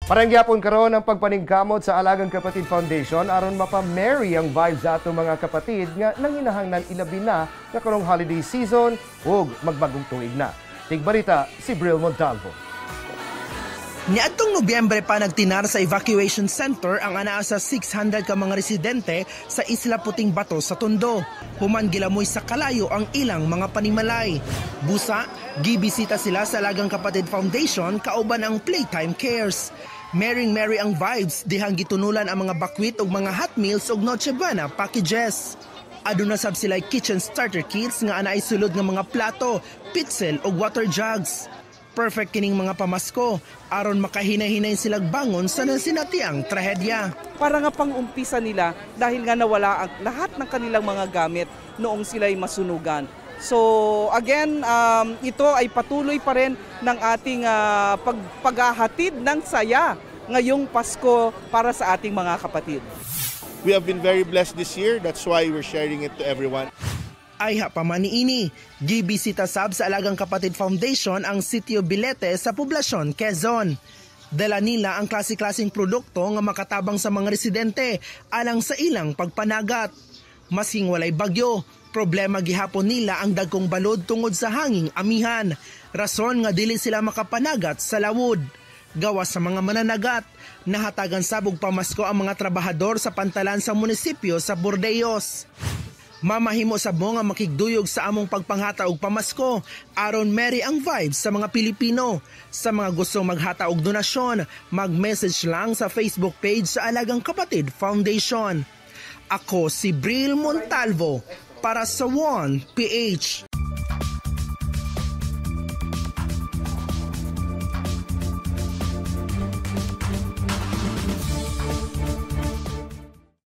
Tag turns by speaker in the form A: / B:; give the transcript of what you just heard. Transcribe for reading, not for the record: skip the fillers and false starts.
A: Parangyapon karon ang pagpaningkamot sa Alagang Kapatid Foundation aron mapa-merry ang vibes sa atong mga kapatid nga nanginahanglan ilabi na nga karong holiday season ug magbagong tuig na. Tigbalita si Bril Montalvo.
B: Niadtong Nobyembre pa nagtinar sa evacuation center ang anaa sa 600 ka mga residente sa Isla Puting Bato sa Tondo. Human gilamoy sa kalayo ang ilang mga panimalay. Busa, gibisita sila sa Alagang Kapatid Foundation kauban ang Playtime Cares. Merry ang vibes dihang gitunulan ang mga bakwit ug mga hot meals ug Noche Buena packages. Aduna sab sila kitchen starter kits nga anaay sulod nga mga plato, pitzel ug water jugs. Perfect kining mga pamasko aron makahinay-hinay silang bangon sa nasinatiang trahedya.
C: Para nga pang-umpisa nila dahil nga nawala ang lahat ng kanilang mga gamit noong sila'y masunugan. So again, ito ay patuloy pa rin ng ating paghahatid ng saya ngayong Pasko para sa ating mga kapatid.
D: We have been very blessed this year. That's why we're sharing it to everyone.
B: Ay pamaniini, gibisita sab sa Alagang Kapatid Foundation ang Sitio Bilete sa poblasyon Quezon. Dala nila ang klase-klaseng produkto nga makatabang sa mga residente alang sa ilang pagpanagat. Masing walay bagyo, problema gihapon nila ang dagkong balod tungod sa hanging amihan. Rason nga dili sila makapanagat sa lawod. Gawas sa mga mananagat, nahatagan sabog pamasko ang mga trabahador sa pantalan sa munisipyo sa Bordeyos. Mamahimo sa mo nga makigduyog sa among pagpanghata og pamasko aron merry ang vibes sa mga Pilipino. Sa mga gusto maghata og donasyon, mag-message lang sa Facebook page sa Alagang Kapatid Foundation. Ako si Bril Montalvo para sa 1PH.